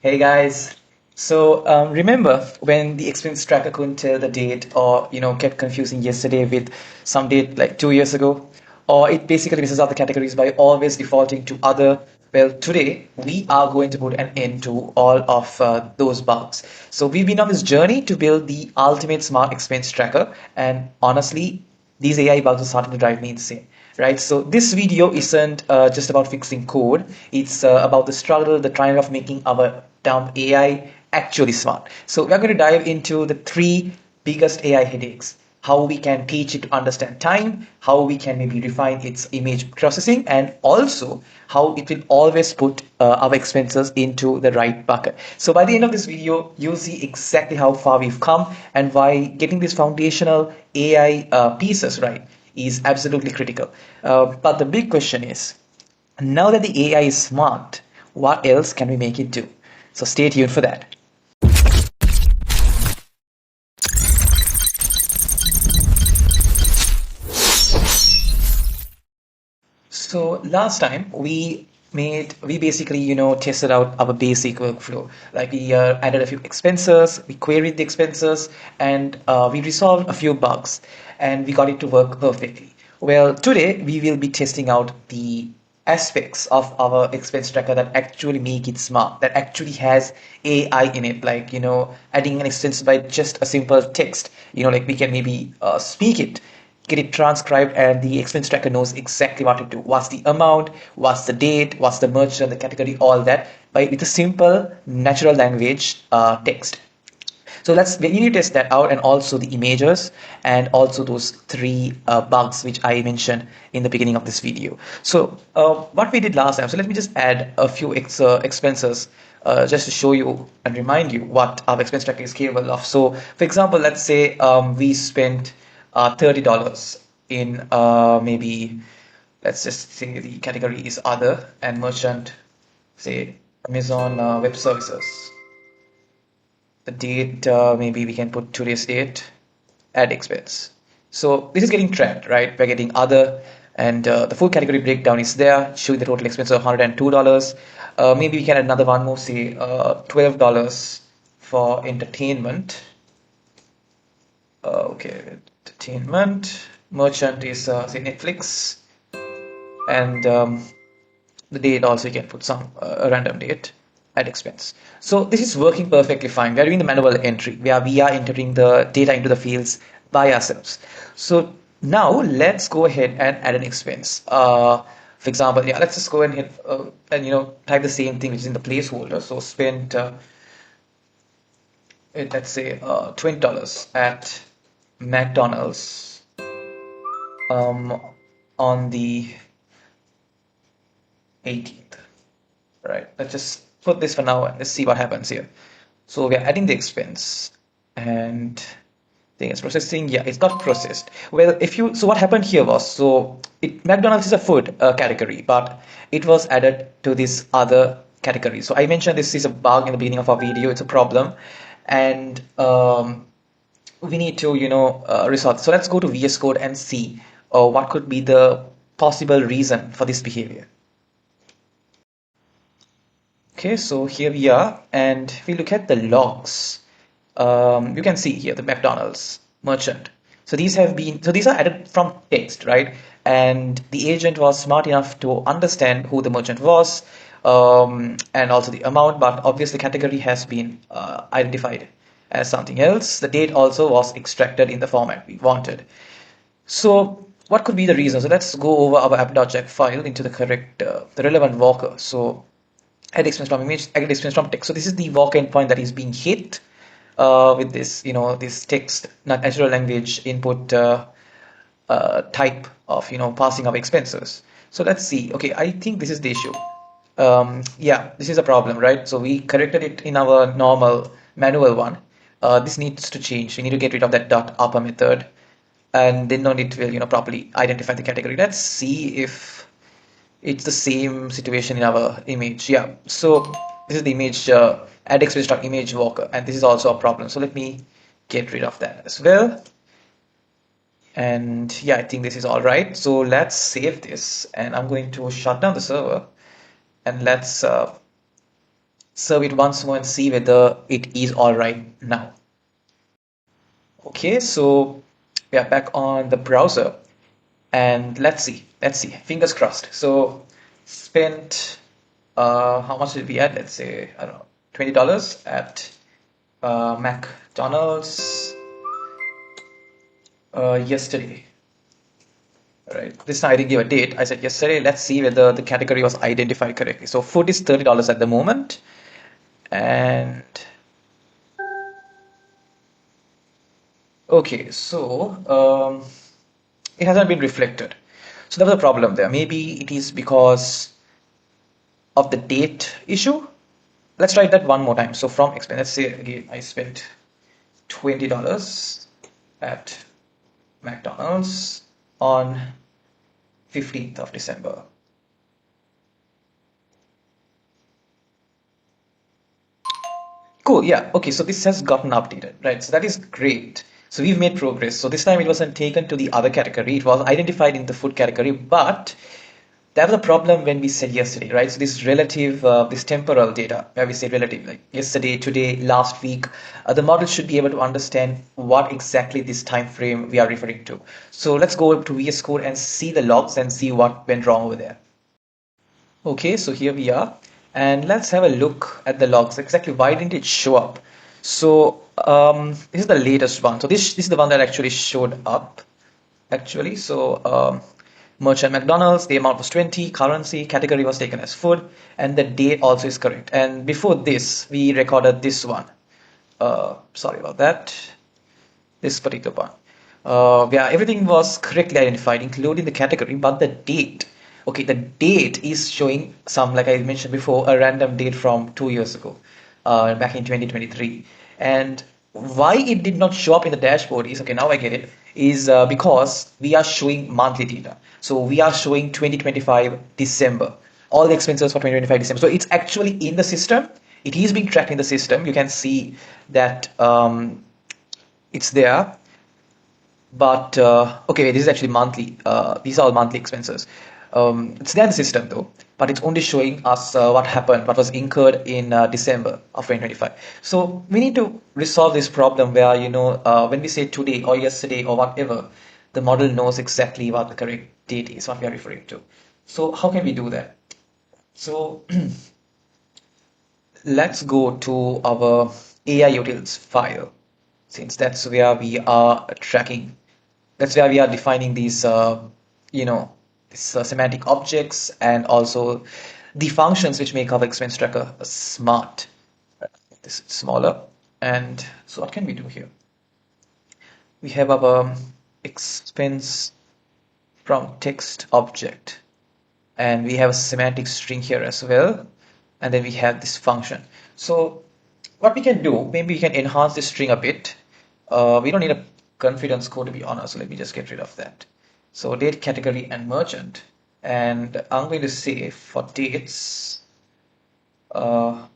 Hey guys. So remember when the expense tracker couldn't tell the date or kept confusing yesterday with some date like 2 years ago? Or it basically misses out the categories by always defaulting to other. Well, today we are going to put an end to all of those bugs. So we've been on this journey to build the ultimate smart expense tracker, and honestly, these AI bugs are starting to drive me insane, right? So this video isn't just about fixing code. It's about the struggle, the triumph of making our dumb AI actually smart. So we're going to dive into the three biggest AI headaches: how we can teach it to understand time, how we can maybe refine its image processing, and also how it will always put our expenses into the right bucket. So by the end of this video, you'll see exactly how far we've come and why getting these foundational AI pieces right is absolutely critical. But the big question is, now that the AI is smart, what else can we make it do? So stay tuned for that. So last time we basically tested out our basic workflow. Like we added a few expenses, we queried the expenses, and we resolved a few bugs, and we got it to work perfectly. Well, today we will be testing out the aspects of our expense tracker that actually make it smart, that actually has AI in it, like adding an expense by just a simple text. Like we can maybe speak it, get it transcribed, and the expense tracker knows exactly what to do. What's the amount, what's the date, what's the merchant, the category, all that by with a simple natural language text. So we need to test that out, and also the images, and also those three bugs which I mentioned in the beginning of this video. So what we did last time, so let me just add a few expenses just to show you and remind you what our expense tracker is capable of. So for example, let's say we spent $30 in maybe, let's just say the category is other, and merchant, say Amazon Web Services. The date, maybe we can put today's date, add expense. So this is getting tracked, right? We're getting other, and the full category breakdown is there, showing the total expense of $102. Maybe we can add another one more, say $12 for entertainment. Okay, entertainment. Merchant is say Netflix, and the date also you can put some a random date at expense. So this is working perfectly fine. We are doing the manual entry where we are entering the data into the fields by ourselves. So now let's go ahead and add an expense. For example, yeah, let's just go ahead and type the same thing which is in the placeholder. So spend let's say $20 at McDonald's um, on the 18th. Right, let's just put this for now and let's see what happens here. So we are adding the expense, and thing is processing. Yeah, it's got processed. Well, if you, so what happened here was, so McDonald's is a food category, but it was added to this other category. So I mentioned this is a bug in the beginning of our video. It's a problem, and we need to resolve. So let's go to VS Code and see what could be the possible reason for this behavior. Okay, so here we are, and if we look at the logs, you can see here the McDonald's merchant. So these are added from text, right? And the agent was smart enough to understand who the merchant was, and also the amount, but obviously category has been identified as something else. The date also was extracted in the format we wanted. So what could be the reason? So let's go over our app.jaq file into the correct, the relevant worker. So add expense from image, add expense from text. So this is the walk endpoint that is being hit with this, this text, not natural language input type of, passing of expenses. So let's see. Okay, I think this is the issue. Yeah, this is a problem, right? So we corrected it in our normal manual one. This needs to change. We need to get rid of that dot upper method, and then on it will, properly identify the category. Let's see if it's the same situation in our image. Yeah, so this is the image add expense image walker, and this is also a problem. So let me get rid of that as well. And yeah, I think this is all right. So let's save this, and I'm going to shut down the server, and let's serve it once more and see whether it is all right now. Okay, so we are back on the browser and let's see, fingers crossed. So spent, how much did we add? Let's say, I don't know, $20 at McDonald's yesterday. All right, this time I didn't give a date. I said yesterday. Let's see whether the category was identified correctly. So food is $30 at the moment, and okay, so it hasn't been reflected. So there was a problem there. Maybe it is because of the date issue. Let's try that one more time. So from expense, let's say again, I spent $20 at McDonald's on 15th of December. Cool, yeah. Okay, so this has gotten updated, right? So that is great. So we've made progress. So this time it wasn't taken to the other category. It was identified in the food category, but that was a problem when we said yesterday, right? So this relative, this temporal data, where we say relative, like yesterday, today, last week, the model should be able to understand what exactly this time frame we are referring to. So let's go to VS Code and see the logs and see what went wrong over there. Okay, so here we are, and let's have a look at the logs. Exactly why didn't it show up? So this is the latest one. So this is the one that actually showed up. Actually, so merchant McDonald's, the amount was 20, currency, category was taken as food, and the date also is correct. And before this, we recorded this one. Sorry about that. This particular one. Yeah, everything was correctly identified, including the category, but the date. Okay, the date is showing some, like I mentioned before, a random date from 2 years ago, back in 2023. And why it did not show up in the dashboard is, okay, now I get it, is because we are showing monthly data. So we are showing 2025 December, all the expenses for 2025 December. So it's actually in the system. It is being tracked in the system. You can see that it's there, but okay, this is actually monthly. These are all monthly expenses. It's there in the system though, but it's only showing us what happened, what was incurred in December of 2025. So we need to resolve this problem where, when we say today or yesterday or whatever, the model knows exactly what the correct date is, what we are referring to. So how can we do that? So let's go to our AI utils file, since that's where we are tracking. That's where we are defining these, you know, these semantic objects and also the functions which make our expense tracker smart. This is smaller. And so what can we do here? We have our expense from text object, and we have a semantic string here as well. And then we have this function. So what we can do, maybe we can enhance this string a bit. We don't need a confidence code to be honest, so let me just get rid of that. So date, category, and merchant. And I'm going to say for dates, uh,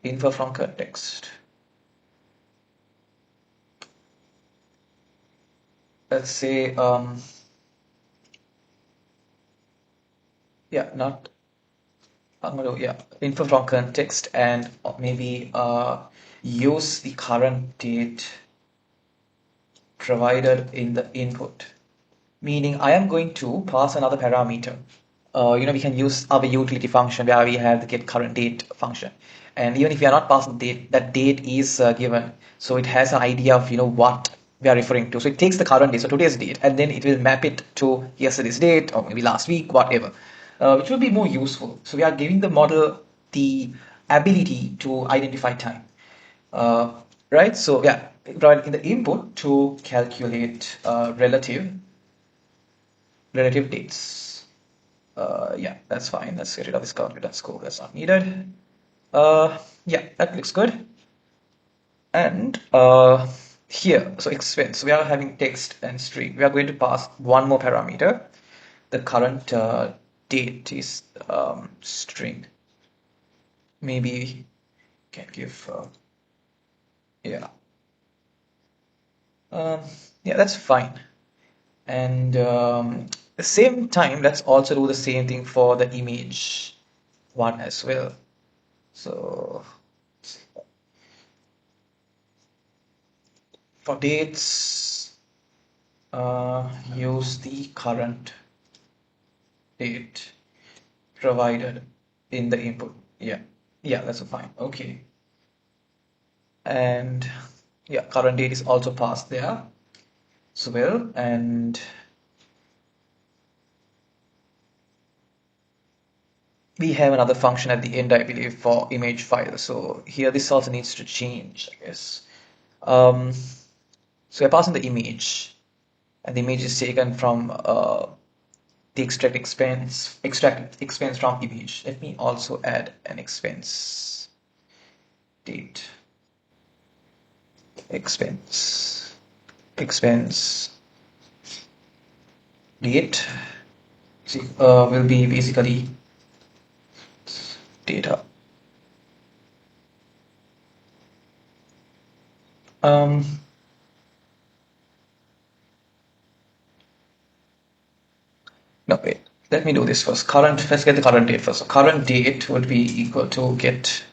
info from context. Let's say, yeah, not, I'm going to, yeah, info from context, and maybe use the current date provided in the input. Meaning I am going to pass another parameter. We can use our utility function where we have the get current date function. And even if we are not passing date, that date is given. So it has an idea of, what we are referring to. So it takes the current date, so today's date, and then it will map it to yesterday's date or maybe last week, whatever, which will be more useful. So we are giving the model the ability to identify time. Uh, right? So yeah, right in the input to calculate relative dates. Yeah, that's fine. Let's get rid of this calculator score. That's not needed. Yeah, that looks good. And here, so expense, we are having text and string. We are going to pass one more parameter. The current date is string. Maybe can give, yeah. Um, yeah, that's fine. And the same time, let's also do the same thing for the image. one as well. So for dates, use the current date provided in the input. Yeah, yeah, that's fine. Okay, and yeah, current date is also passed there as well, and we have another function at the end, I believe, for image file. So here this also needs to change, I guess. Um, so we're passing the image, and the image is taken from the extract expense from image. Let me also add an expense date, expense, expense date. See, will be basically data. Um, no, wait. Let me do this first. Current. Let's get the current date first. So current date would be equal to get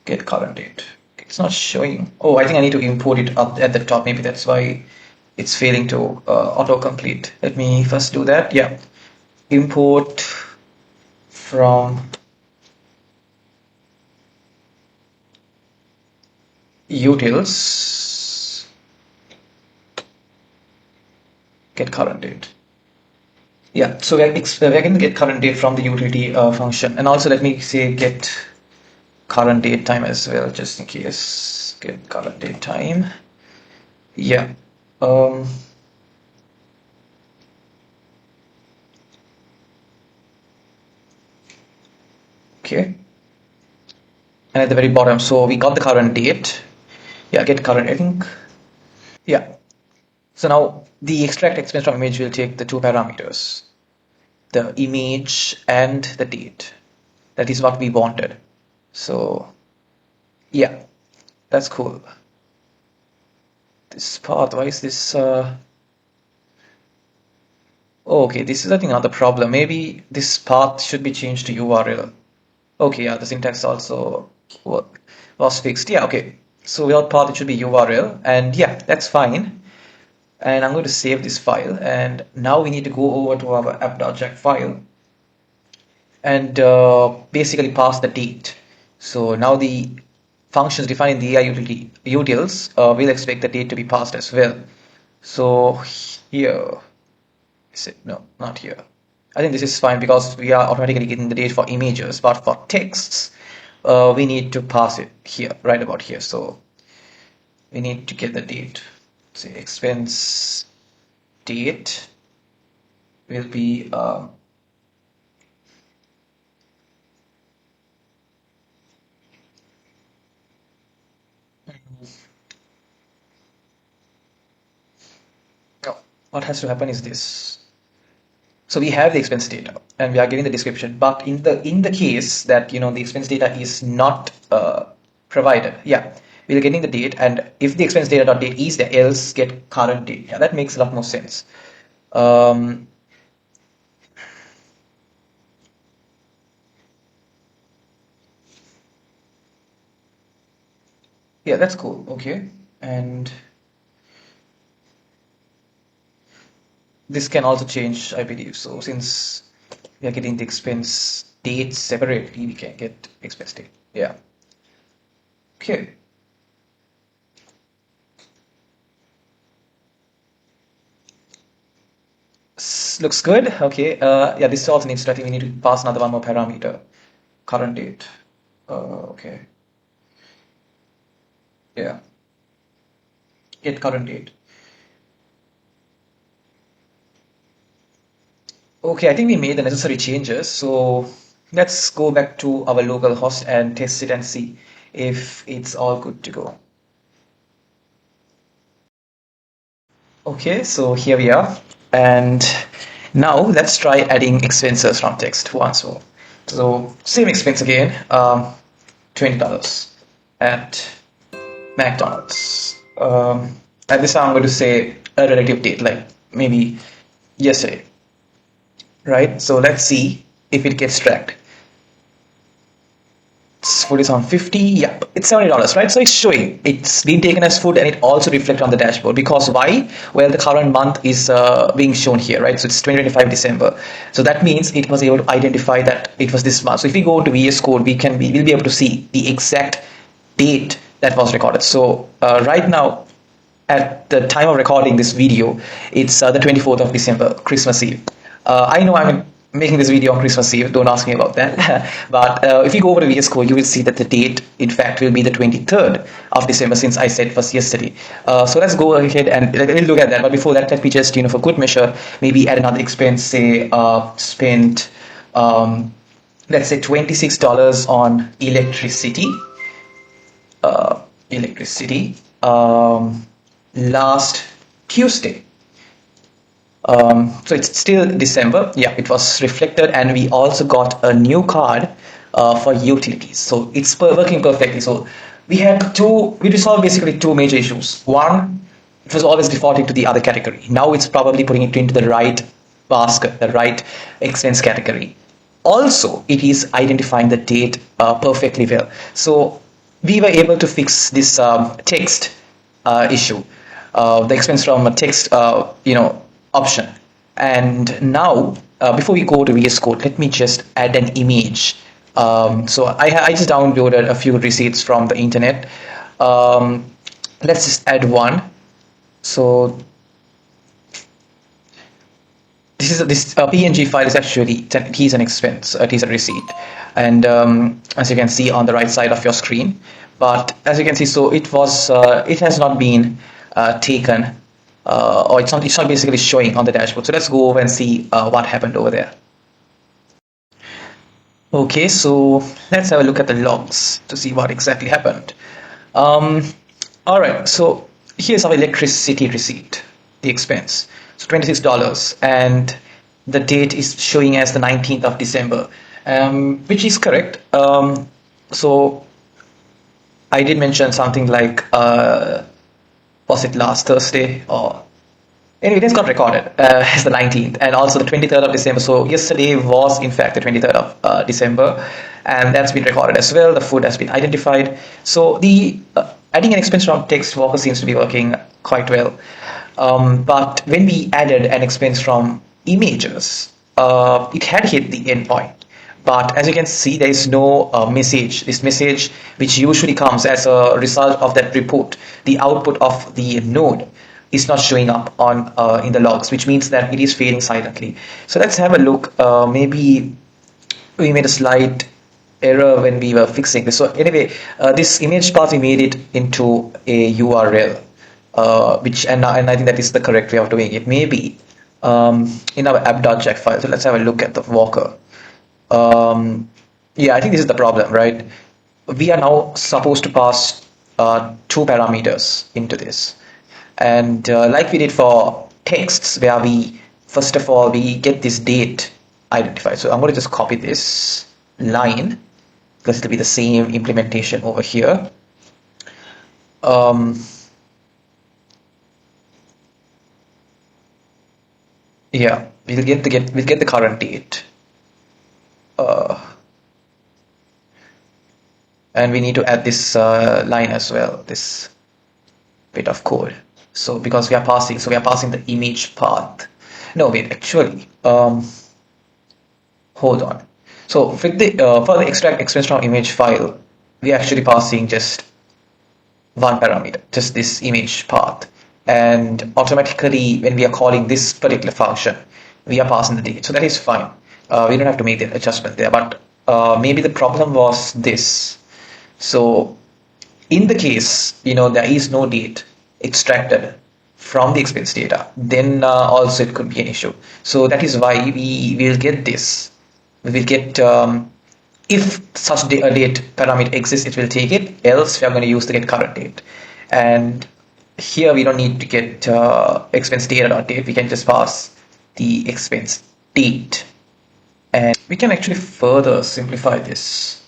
current date. It's not showing. Oh, I think I need to import it up at the top. Maybe that's why it's failing to autocomplete. Let me first do that. Yeah. Import from utils get current date. Yeah, so we're going to get current date from the utility function. And also let me say get current date time as well, just in case. Get current date time. Yeah. Um, okay. And at the very bottom, so we got the current date. Yeah, get current, I think. Yeah. So now the extract expense from image will take the two parameters, the image and the date. That is what we wanted. So yeah, that's cool. This path, why is this oh, okay, this is I think another problem. Maybe this path should be changed to URL. Okay, yeah, the syntax also was fixed. Yeah, okay. So without path it should be URL, and yeah, that's fine. And I'm going to save this file, and now we need to go over to our app.jack file and basically pass the date. So now the functions defined in the AI utility utils will expect the date to be passed as well. So here is it? No, not here. I think this is fine because we are automatically getting the date for images, but for texts, we need to pass it here, right about here. So we need to get the date. Say expense date will be no, what has to happen is this. So we have the expense data and we are getting the description, but in the case that the expense data is not provided, yeah, we're getting the date, and if the expense data dot date is there, else get current date. Yeah, that makes a lot more sense. Um, yeah, that's cool. Okay, and this can also change, I believe. So since we are getting the expense date separately, we can get expense date. Yeah. Okay. Looks good. Okay. Yeah, this also needs to, I think we need to pass another one more parameter. Current date. Okay. Yeah. Get current date. Okay, I think we made the necessary changes. So let's go back to our local host and test it and see if it's all good to go. Okay, so here we are. And now let's try adding expenses from text once more. So same expense again, $20 at McDonald's. At this time, I'm going to say a relative date, like maybe yesterday, right? So let's see. if it gets tracked. Food is on 50. Yep, it's $70, right? So it's showing it's been taken as food, and it also reflects on the dashboard. Because why? Well, the current month is being shown here, right? So it's 2025 December. So that means it was able to identify that it was this month. So if we go to VS Code, we'll be able to see the exact date that was recorded. So right now, at the time of recording this video, it's the 24th of December, Christmas Eve. I know I'm making this video on Christmas Eve, don't ask me about that. But if you go over to VS Code, you will see that the date, in fact, will be the 23rd of December, since I said it was yesterday. So let's go ahead and we'll look at that. But before that, let me just, for good measure, maybe add another expense, say spent, let's say $26 on electricity. Last Tuesday. So it's still December. Yeah, it was reflected, and we also got a new card for utilities. So it's working perfectly. So we resolved basically two major issues. One, it was always defaulting to the other category. Now it's probably putting it into the right basket, the right expense category. Also, it is identifying the date perfectly well. So we were able to fix this text issue, the expense from a text, option. And now, before we go to VS Code, let me just add an image. So I just downloaded a few receipts from the internet. Let's just add one. So this PNG file is actually, it is an expense, it is a receipt, and as you can see on the right side of your screen. But as you can see, so it has not been taken, or it's not basically showing on the dashboard. So let's go over and see what happened over there. Okay, so let's have a look at the logs to see what exactly happened. All right, so here's our electricity receipt, the expense. So $26, and the date is showing as the 19th of December, which is correct. So I did mention something like, was it last Thursday? Or anyway, it has got recorded as the 19th, and also the 23rd of December. So yesterday was in fact the 23rd of December, and that's been recorded as well. The food has been identified. So the adding an expense from text worker seems to be working quite well. But when we added an expense from images, it had hit the endpoint. But as you can see, there is no message. This message, which usually comes as a result of that report, the output of the node, is not showing up on in the logs, which means that it is failing silently. So let's have a look. Maybe we made a slight error when we were fixing this. So anyway, this image path, we made it into a URL. And I think that is the correct way of doing it. Maybe in our app.jack file. So let's have a look at the walker. Yeah, I think this is the problem, right? We are now supposed to pass two parameters into this, and like we did for texts, where first of all we get this date identified. So I'm going to just copy this line because it will be the same implementation over here. Yeah, we'll get the current date, and we need to add this line as well, this bit of code. So because we are passing the image path. No, wait, actually, hold on. So for the extract expense from image file, we are actually passing just one parameter, just this image path. And automatically, when we are calling this particular function, we are passing the date. So that is fine. We don't have to make the adjustment there. But maybe the problem was this. So in the case, there is no date extracted from the expense data, then also it could be an issue. So that is why we will get this. We will get, if such a date parameter exists, it will take it. Else, we are going to use the get current date. And here we don't need to get expense data.date. We can just pass the expense date, and we can actually further simplify this.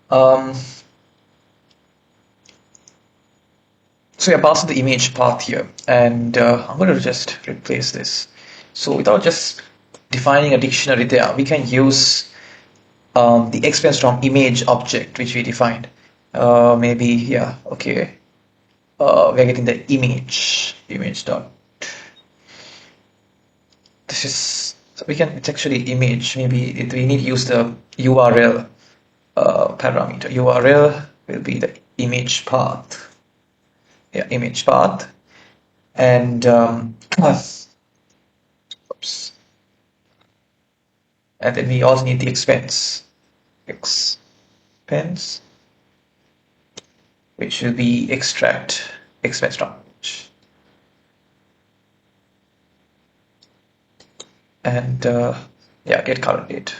So we are passing the image path here, and I'm going to just replace this. So without just defining a dictionary there, we can use the expense from image object which we defined. Maybe, yeah, okay. We're getting the image dot. This is, so we can, it's actually image. Maybe we need to use the URL parameter. URL will be the image path. Yeah, image path. And oops. And then we also need the expense, which will be extract expense from image. And yeah, get current date.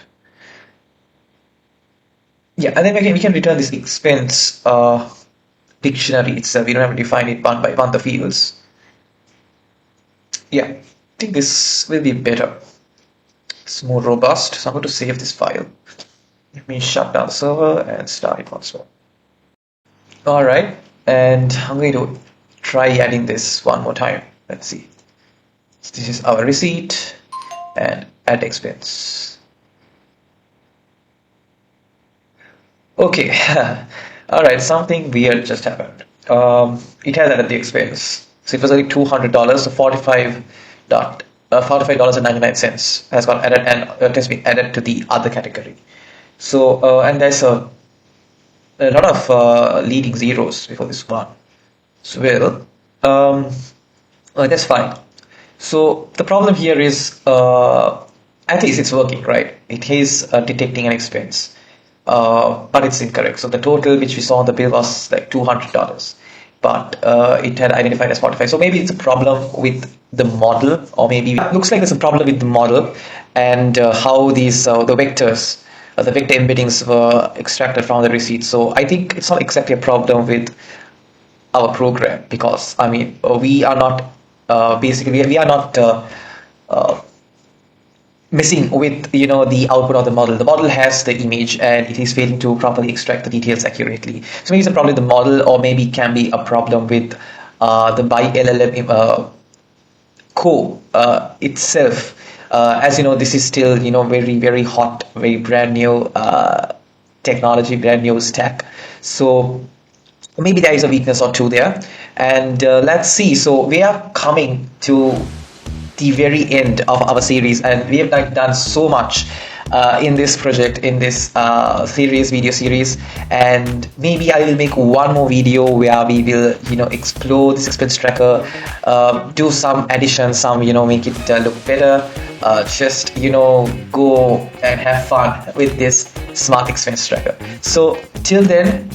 Yeah, and then we can return this expense dictionary itself. We don't have to define it one by one the fields. Yeah, I think this will be better. It's more robust. So I'm going to save this file. Let me shut down the server and start it once more. All right, and I'm going to try adding this one more time. Let's see. So this is our receipt and add expense. Okay, all right, something weird just happened. It has added the expense. So it was like $200, so $45.99 has got added, and it has been added to the other category. So and there's a lot of leading zeros before this one. So well, that's fine. So the problem here is at least it's working, right? It is detecting an expense, but it's incorrect. So the total which we saw on the bill was like $200, but it had identified as 45. So maybe it's a problem with the model, or maybe it looks like there's a problem with the model and how these the vectors, the vector embeddings were extracted from the receipt. So I think it's not exactly a problem with our program, because I mean we are not basically we are not messing with the output of the model. The model has the image and it is failing to properly extract the details accurately. So maybe it's a problem with the model, or maybe it can be a problem with the by LLM core itself. As you know, this is still very hot, very brand new technology, brand new stack. So maybe there is a weakness or two there, and let's see. So we are coming to the very end of our series, and we have done so much in this project, in this video series, and maybe I will make one more video where we will explore this expense tracker, do some additions, some make it look better, just go and have fun with this smart expense tracker. So till then,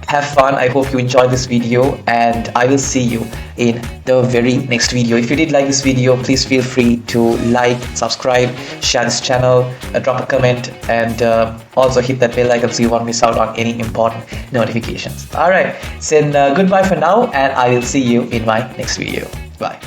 have fun. I hope you enjoyed this video, and I will see you in the very next video. If you did like this video, please feel free to like, subscribe, share this channel, drop a comment, and also hit that bell icon so you won't miss out on any important notifications. Alright, so goodbye for now, and I will see you in my next video. Bye.